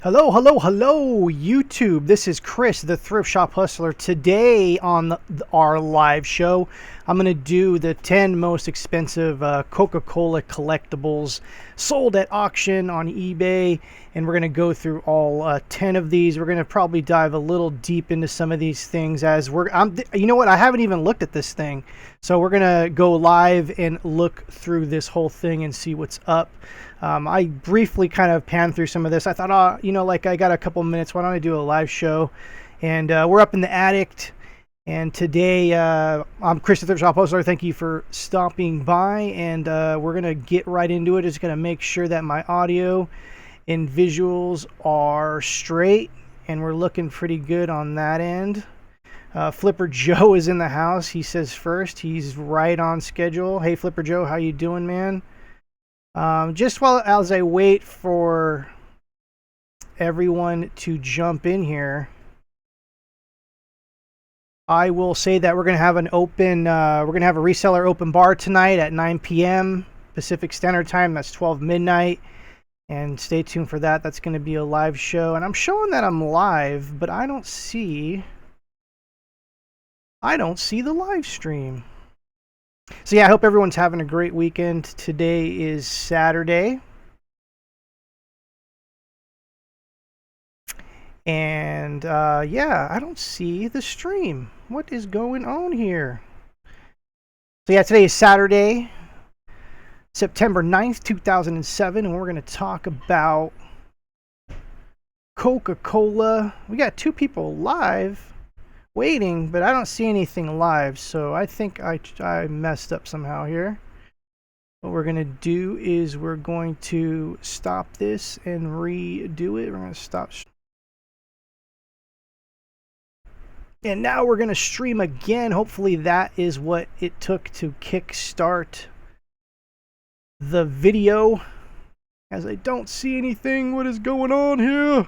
Hello, hello, hello, YouTube. This is Chris, the Thrift Shop Hustler. Today on our live show, I'm going to do the 10 most expensive Coca-Cola collectibles sold at auction on eBay. And we're going to go through all 10 of these. We're going to probably dive a little deep into some of these things as you know what? I haven't even looked at this thing. So we're going to go live and look through this whole thing and see what's up. I briefly kind of panned through some of this. I thought, like I got a couple minutes. Why don't I do a live show? And we're up in the attic. And today, I'm Chris, the Thrift Shop Hustler. Thank you for stopping by. And we're going to get right into it. Just going to make sure that my audio and visuals are straight. And we're looking pretty good on that end. Flipper Joe is in the house. He says first. He's right on schedule. Hey, Flipper Joe, how you doing, man? Just as I wait for everyone to jump in here, I will say that we're going to have a reseller open bar tonight at 9 p.m. Pacific Standard Time. That's 12 midnight. And stay tuned for that. That's going to be a live show. And I'm showing that I'm live, but I don't see the live stream. So yeah, I hope everyone's having a great weekend. Today is Saturday. And yeah, I don't see the stream. What is going on here? So yeah, today is Saturday, September 9th, 2007, and we're going to talk about Coca-Cola. We got two people live waiting, but I don't see anything live, so I think I messed up somehow here. What we're going to do is we're going to stop this and redo it. We're going to stop. And now we're going to stream again. Hopefully that is what it took to kickstart the video, as I don't see anything. What is going on here?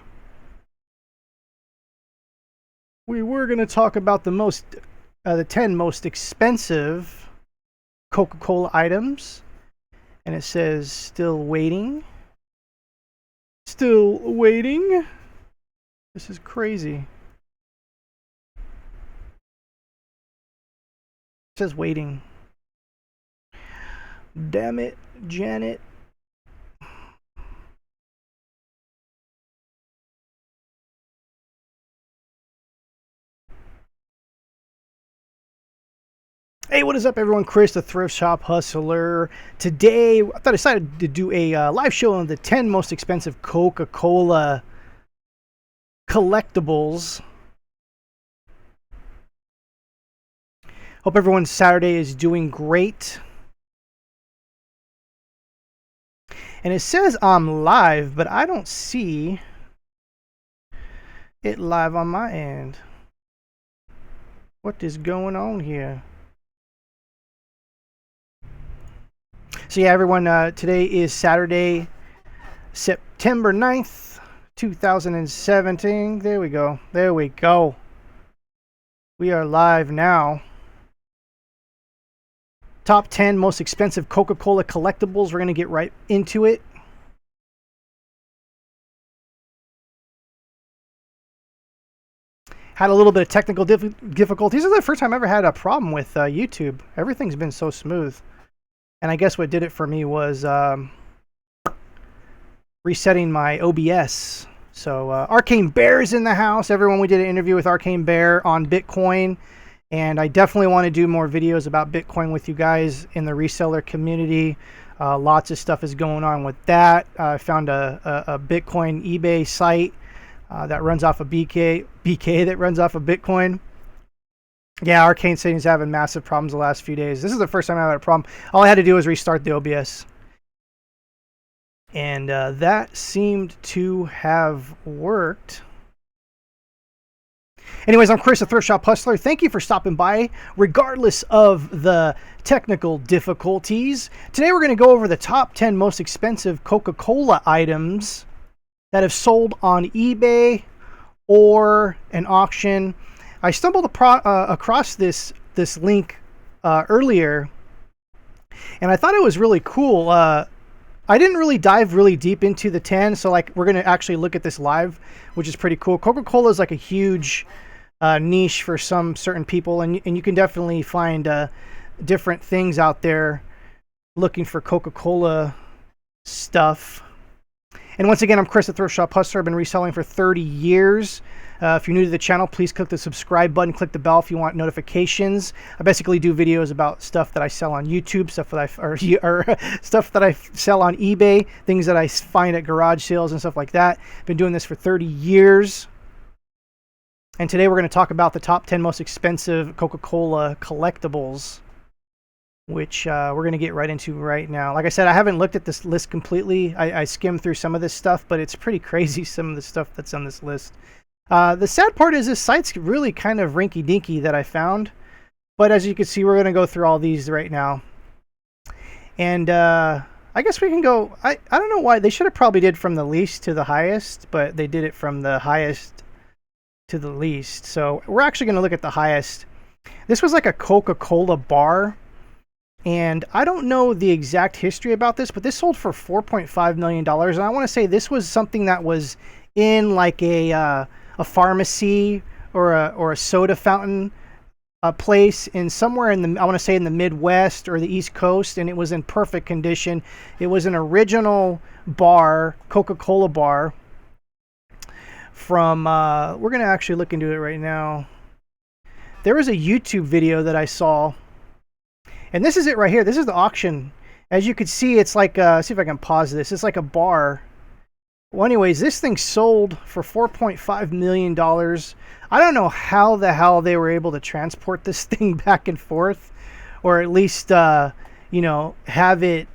We were going to talk about the 10 most expensive Coca-Cola items. And it says still waiting. Still waiting. This is crazy. It says waiting. Damn it, Janet. Hey, what is up, everyone? Chris, the Thrift Shop Hustler. Today, I decided to do a live show on the 10 most expensive Coca-Cola collectibles. Hope everyone's Saturday is doing great. And it says I'm live, but I don't see it live on my end. What is going on here? So yeah, everyone, today is Saturday, September 9th, 2017. There we go. There we go. We are live now. Top 10 most expensive Coca-Cola collectibles. We're going to get right into it. Had a little bit of technical difficulties. This is the first time I ever had a problem with YouTube. Everything's been so smooth. And I guess what did it for me was resetting my OBS. So Arcane Bear is in the house. Everyone, we did an interview with Arcane Bear on Bitcoin. And I definitely want to do more videos about Bitcoin with you guys in the reseller community. Lots of stuff is going on with that. I found a Bitcoin eBay site that runs off of BK that runs off of Bitcoin. Yeah, Arcane said he's having massive problems the last few days. This is the first time I had a problem. All I had to do was restart the OBS. And that seemed to have worked. Anyways, I'm Chris, the Thrift Shop Hustler. Thank you for stopping by, regardless of the technical difficulties. Today we're going to go over the top 10 most expensive Coca-Cola items that have sold on eBay or an auction. I stumbled across this link earlier, and I thought it was really cool. I didn't really dive really deep into the 10, so like we're gonna actually look at this live, which is pretty cool. Coca-Cola is like a huge niche for some certain people, and you can definitely find different things out there looking for Coca-Cola stuff. And once again, I'm Chris, the Thrift Shop Hustler. I've been reselling for 30 years. If you're new to the channel, please click the subscribe button, click the bell if you want notifications. I basically do videos about stuff that I sell on YouTube, stuff that stuff that I sell on eBay, things that I find at garage sales and stuff like that. Been doing this for 30 years. And today we're going to talk about the top 10 most expensive Coca-Cola collectibles, which we're going to get right into right now. Like I said, I haven't looked at this list completely. I skimmed through some of this stuff, but it's pretty crazy, some of the stuff that's on this list. The sad part is this site's really kind of rinky-dinky that I found. But as you can see, we're going to go through all these right now. And I guess we can go... I don't know why. They should have probably did from the least to the highest, but they did it from the highest to the least. So we're actually going to look at the highest. This was like a Coca-Cola bar. And I don't know the exact history about this, but this sold for $4.5 million. And I want to say this was something that was in like a pharmacy or a soda fountain place in somewhere in the, I want to say in the Midwest or the East Coast, and it was in perfect condition. It was an original bar, Coca-Cola bar from, we're going to actually look into it right now. There was a YouTube video that I saw. And this is it right here. This is the auction. As you can see, it's like, see if I can pause this. It's like a bar. Well, anyways, this thing sold for $4.5 million. I don't know how the hell they were able to transport this thing back and forth, or at least, you know, have it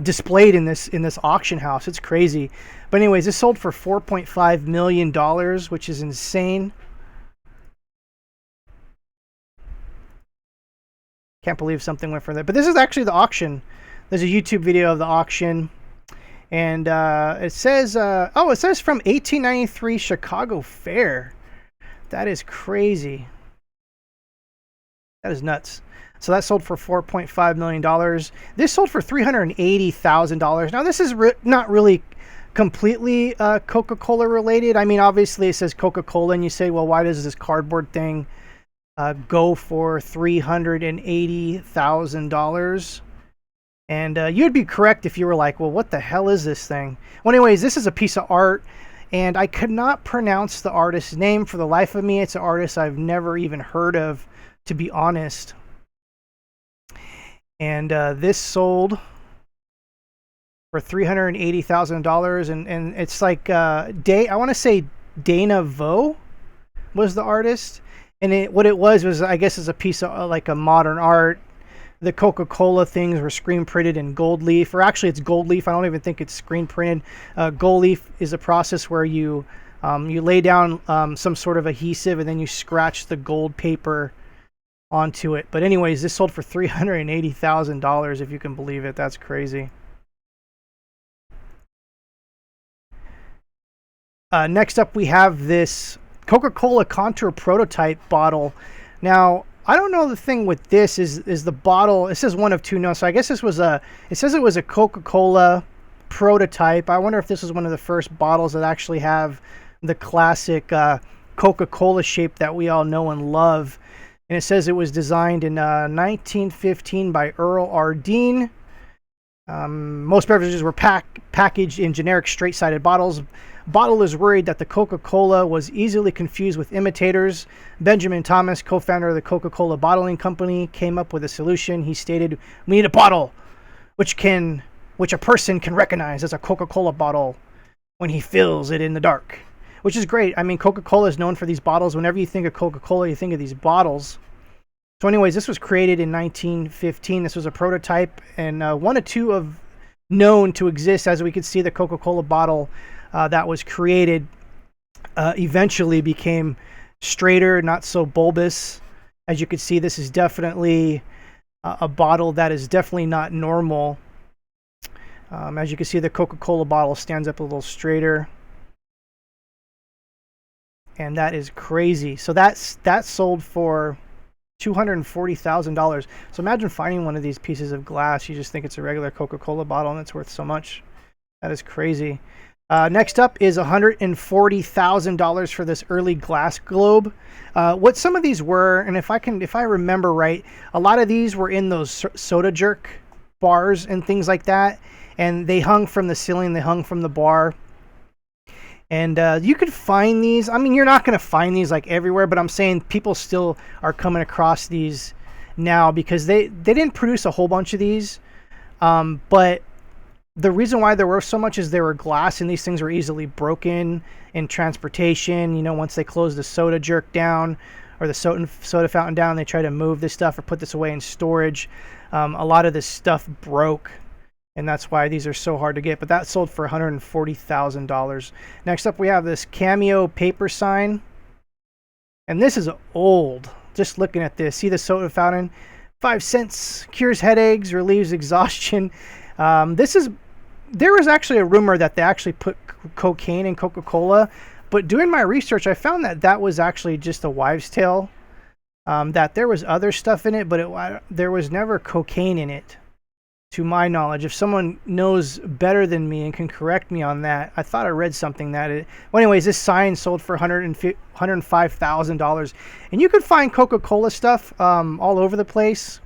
displayed in this auction house. It's crazy. But anyways, this sold for $4.5 million, which is insane. Can't believe something went for that. But this is actually the auction. There's a YouTube video of the auction. And it says, oh, it says from 1893 Chicago Fair. That is crazy. That is nuts. So that sold for $4.5 million. This sold for $380,000. Now, this is not really completely Coca-Cola related. I mean, obviously it says Coca-Cola, and you say, well, why does this cardboard thing go for $380,000? And you'd be correct if you were like, well, what the hell is this thing? Well, anyways, this is a piece of art, and I could not pronounce the artist's name for the life of me. It's an artist I've never even heard of, to be honest. And this sold for $380,000, and it's like I want to say Dana Vo was the artist. And what it was I guess is a piece of like a modern art. The Coca-Cola things were screen printed in gold leaf, or actually it's gold leaf. I don't even think it's screen printed. Gold leaf is a process where you lay down some sort of adhesive and then you scratch the gold paper onto it. But anyways, this sold for $380,000, if you can believe it. That's crazy. Next up, we have this Coca-Cola Contour prototype bottle. Now, I don't know, the thing with this is the bottle. It says one of two. No, so I guess this was it says it was a Coca-Cola prototype. I wonder if this was one of the first bottles that actually have the classic Coca-Cola shape that we all know and love. And it says it was designed in 1915 by Earl R. Dean. Most beverages were packaged in generic straight-sided bottles. Bottle is worried that the Coca-Cola was easily confused with imitators. Benjamin Thomas, co-founder of the Coca-Cola Bottling Company, came up with a solution. He stated, "We need a bottle which a person can recognize as a Coca-Cola bottle when he fills it in the dark." Which is great. I mean, Coca-Cola is known for these bottles. Whenever you think of Coca-Cola, you think of these bottles. So anyways, this was created in 1915. This was a prototype, and one of two of known to exist. As we could see, the Coca-Cola bottle that was created eventually became straighter, not so bulbous. As you can see, this is definitely a bottle that is definitely not normal. As you can see, the Coca-Cola bottle stands up a little straighter. And that is crazy. So that sold for $240,000. So imagine finding one of these pieces of glass. You just think it's a regular Coca-Cola bottle and it's worth so much. That is crazy. Next up is $140,000 for this early glass globe. What some of these were, and if I remember right, a lot of these were in those soda jerk bars and things like that, and they hung from the ceiling, they hung from the bar. And you could find these. I mean, you're not going to find these like everywhere, but I'm saying people still are coming across these now because they didn't produce a whole bunch of these. But the reason why there were so much is they were glass, and these things were easily broken in transportation. You know, once they closed the soda jerk down or the soda fountain down, they try to move this stuff or put this away in storage. A lot of this stuff broke, and that's why these are so hard to get. But that sold for $140,000. Next up, we have this Cameo paper sign, and this is old. Just looking at this, see the soda fountain, 5 cents, cures headaches, relieves exhaustion. There was actually a rumor that they actually put cocaine in Coca-Cola, but doing my research, I found that that was actually just a wives' tale. That there was other stuff in it, but there was never cocaine in it, to my knowledge. If someone knows better than me and can correct me on that, I thought I read something that it... Well, anyways, this sign sold for $105,000. And you could find Coca-Cola stuff all over the place.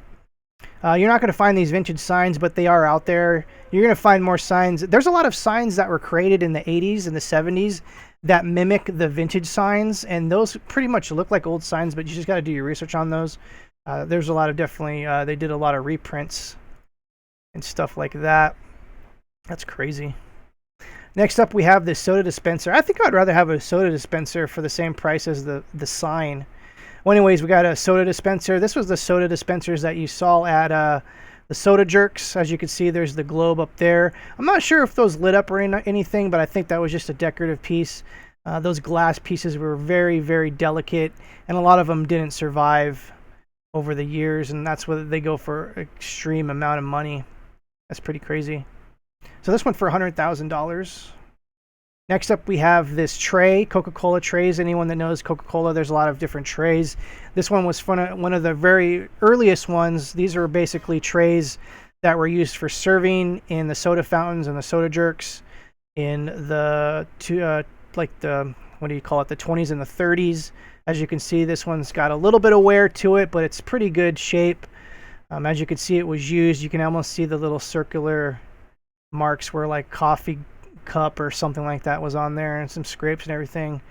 You're not going to find these vintage signs, but they are out there. You're going to find more signs. There's a lot of signs that were created in the 80s and the 70s that mimic the vintage signs, and those pretty much look like old signs, but you just got to do your research on those. There's a lot of they did a lot of reprints and stuff like that. That's crazy. Next up, we have this soda dispenser. I think I'd rather have a soda dispenser for the same price as the sign. Well, anyways, we got a soda dispenser. This was the soda dispensers that you saw at the soda jerks. As you can see, there's the globe up there. I'm not sure if those lit up or anything, but I think that was just a decorative piece. Those glass pieces were very, very delicate, and a lot of them didn't survive over the years, and that's why they go for an extreme amount of money. That's pretty crazy. So this went for $100,000. Next up, we have this tray, Coca-Cola trays. Anyone that knows Coca-Cola, there's a lot of different trays. This one was one of the very earliest ones. These are basically trays that were used for serving in the soda fountains and the soda jerks in the what do you call it, the 20s and the 30s. As you can see, this one's got a little bit of wear to it, but it's pretty good shape. As you can see, it was used. You can almost see the little circular marks where like coffee cup or something like that was on there, and some scrapes and everything,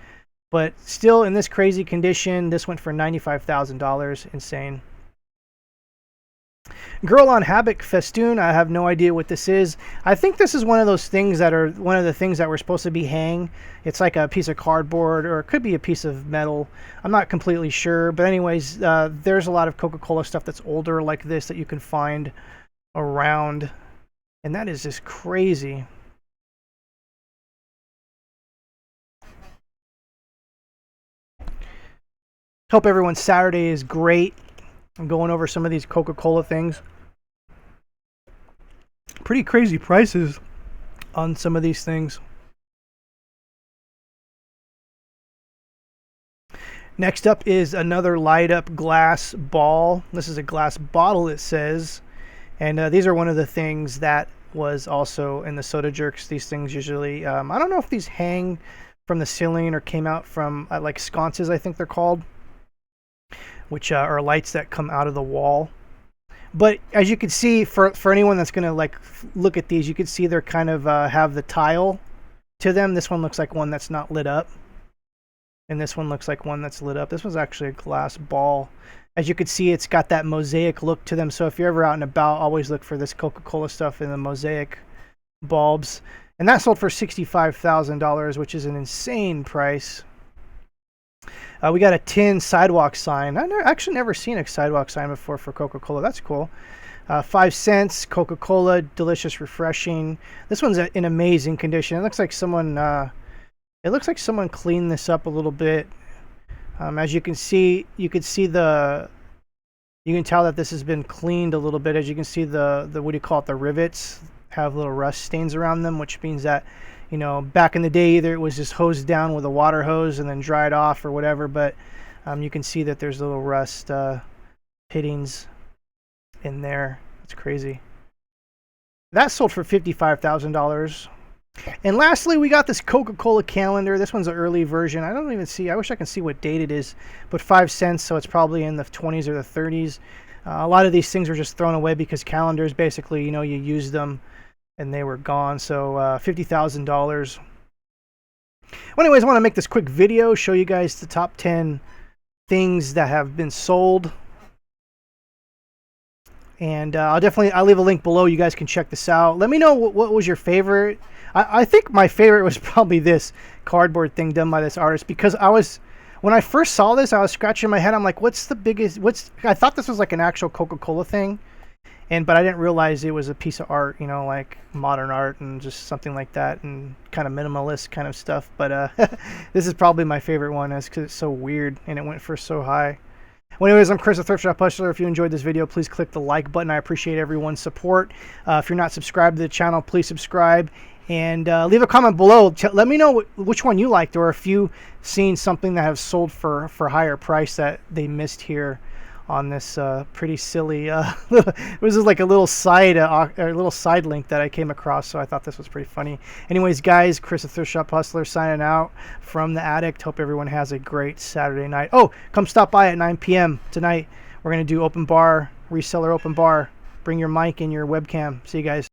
but still in this crazy condition. This went for $95,000. Insane. Girl on Habit festoon. I have no idea what this is. I think this is one of those things that are one of the things that were supposed to be hang. It's like a piece of cardboard, or it could be a piece of metal. I'm not completely sure, but anyways, there's a lot of Coca-Cola stuff that's older like this that you can find around, and that is just crazy. Hope everyone's Saturday is great. I'm going over some of these Coca-Cola things. Pretty crazy prices on some of these things. Next up is another light up glass ball. This is a glass bottle, it says. And these are one of the things that was also in the soda jerks. These things usually, I don't know if these hang from the ceiling or came out from like sconces, I think they're called, which are lights that come out of the wall. But as you can see, for anyone that's going to like look at these, you can see they're kind of have the tile to them. This one looks like one that's not lit up, and this one looks like one that's lit up. This one's actually a glass ball. As you can see, it's got that mosaic look to them. So if you're ever out and about, always look for this Coca-Cola stuff in the mosaic bulbs. And that sold for $65,000, which is an insane price. We got a tin sidewalk sign. I've actually never seen a sidewalk sign before for Coca-Cola. That's cool. 5 cents, Coca-Cola, delicious, refreshing. This one's in amazing condition. It looks like someone cleaned this up a little bit. As you can see, you can tell that this has been cleaned a little bit. As you can see, the what do you call it? The rivets have little rust stains around them, which means that, you know, back in the day, either it was just hosed down with a water hose and then dried off or whatever, but you can see that there's a little rust pittings in there. It's crazy. That sold for $55,000. And lastly, we got this Coca-Cola calendar. This one's an early version. I don't even see, I wish I can see what date it is, but 5 cents, so it's probably in the 20s or the 30s. A lot of these things were just thrown away because calendars, basically, you know, you used them and they were gone. So $50,000. Well, anyways, I want to make this quick video, show you guys the top 10 things that have been sold. And I'll leave a link below. You guys can check this out. Let me know what was your favorite. I think my favorite was probably this cardboard thing done by this artist, because when I first saw this, I was scratching my head. I'm like, what's the biggest, I thought this was like an actual Coca-Cola thing. But I didn't realize it was a piece of art, you know, like modern art and just something like that, and kind of minimalist kind of stuff. But this is probably my favorite one, because it's so weird and it went for so high. Well, anyways, I'm Chris, the Thrift Shop Hustler. If you enjoyed this video, please click the like button. I appreciate everyone's support. If you're not subscribed to the channel, please subscribe. And leave a comment below. Let me know which one you liked, or if you seen something that have sold for higher price that they missed here on this pretty silly. It was just like a little side link that I came across, so I thought this was pretty funny. Anyways, guys, Chris, the Thrift Shop Hustler, signing out from the attic. Hope everyone has a great Saturday night. Oh, come stop by at 9 p.m. tonight. We're gonna do open bar, reseller open bar. Bring your mic and your webcam. See you guys.